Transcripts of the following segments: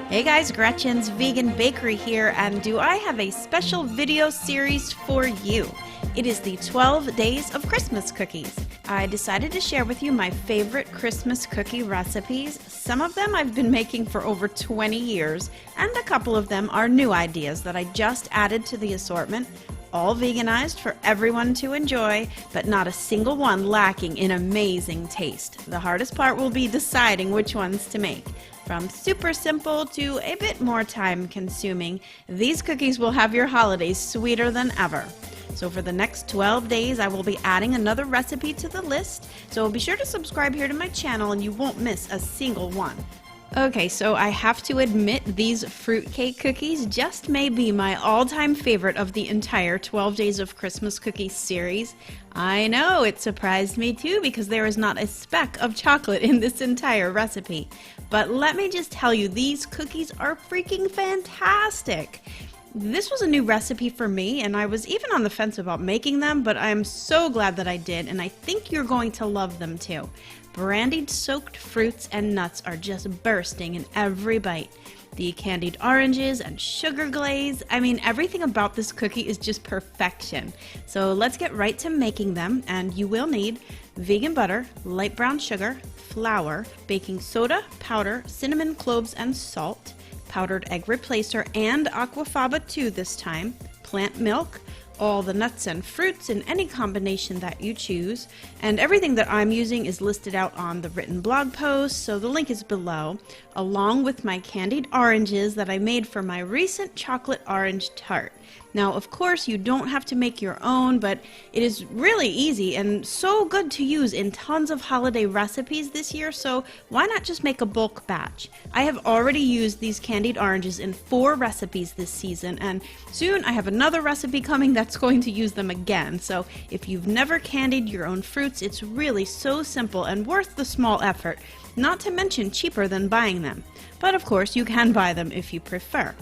Hey guys, Gretchen's Vegan Bakery here, and do I have a special video series for you? It is the 12 Days of Christmas Cookies. I decided to share with you my favorite Christmas cookie recipes. Some of them I've been making for over 20 years, and a couple of them are new ideas that I just added to the assortment. All veganized for everyone to enjoy, but not a single one lacking in amazing taste. The hardest part will be deciding which ones to make. From super simple to a bit more time consuming, these cookies will have your holidays sweeter than ever. So for the next 12 days, I will be adding another recipe to the list, so be sure to subscribe here to my channel and you won't miss a single one. Okay, so I have to admit these fruitcake cookies just may be my all-time favorite of the entire 12 Days of Christmas Cookies series. I know, it surprised me too because there is not a speck of chocolate in this entire recipe. But let me just tell you, these cookies are freaking fantastic! This was a new recipe for me, and I was even on the fence about making them, but I'm so glad that I did, and I think you're going to love them too. Brandied soaked fruits and nuts are just bursting in every bite. The candied oranges and sugar glaze, I mean, everything about this cookie is just perfection. So let's get right to making them, and you will need vegan butter, light brown sugar, flour, baking soda, powder, cinnamon cloves, and salt, powdered egg replacer and aquafaba too this time, plant milk, all the nuts and fruits in any combination that you choose, and everything that I'm using is listed out on the written blog post, so the link is below, along with my candied oranges that I made for my recent chocolate orange tart. Now, of course, you don't have to make your own, but it is really easy and so good to use in tons of holiday recipes this year, so why not just make a bulk batch? I have already used these candied oranges in 4 recipes this season, and soon I have another recipe coming that's going to use them again. So if you've never candied your own fruits, it's really so simple and worth the small effort, not to mention cheaper than buying them. But of course, you can buy them if you prefer.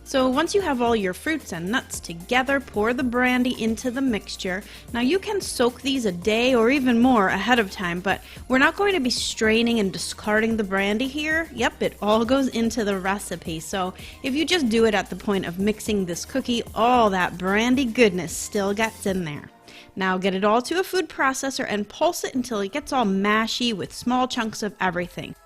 So once you have all your fruits and nuts together, pour the brandy into the mixture. Now you can soak these a day or even more ahead of time, but we're not going to be straining and discarding the brandy here. Yep, it all goes into the recipe. So if you just do it at the point of mixing this cookie, all that brandy goodness still gets in there. Now get it all to a food processor and pulse it until it gets all mashy with small chunks of everything.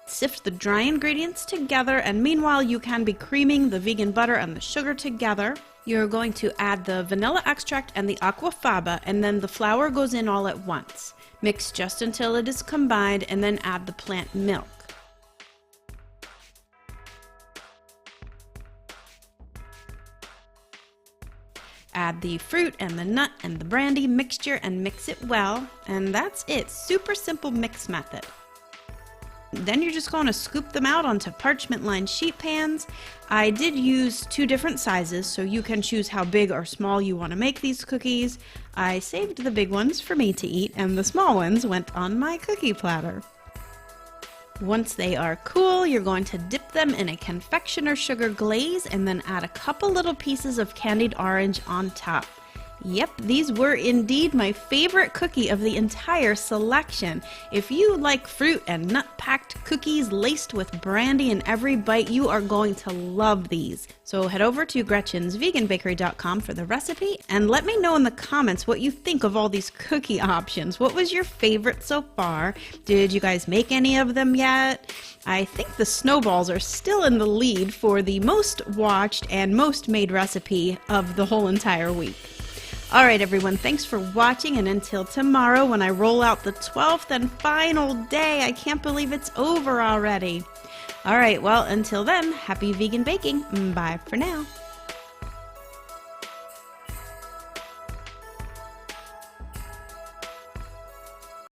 Sift the dry ingredients together, and meanwhile you can be creaming the vegan butter and the sugar together. You're going to add the vanilla extract and the aquafaba, and then the flour goes in all at once. Mix just until it is combined, and then add the plant milk. Add the fruit and the nut and the brandy mixture and mix it well, and that's it. Super simple mix method. Then you're just going to scoop them out onto parchment-lined sheet pans. I did use 2 different sizes, so you can choose how big or small you want to make these cookies. I saved the big ones for me to eat, and the small ones went on my cookie platter. Once they are cool, you're going to dip them in a confectioner sugar glaze and then add a couple little pieces of candied orange on top. Yep, these were indeed my favorite cookie of the entire selection. If you like fruit and nut-packed cookies laced with brandy in every bite, you are going to love these. So head over to gretchensveganbakery.com for the recipe and let me know in the comments what you think of all these cookie options. What was your favorite so far? Did you guys make any of them yet? I think the snowballs are still in the lead for the most watched and most made recipe of the whole entire week. Alright everyone, thanks for watching, and until tomorrow when I roll out the 12th and final day. I can't believe it's over already. Alright, well until then, happy vegan baking. Bye for now.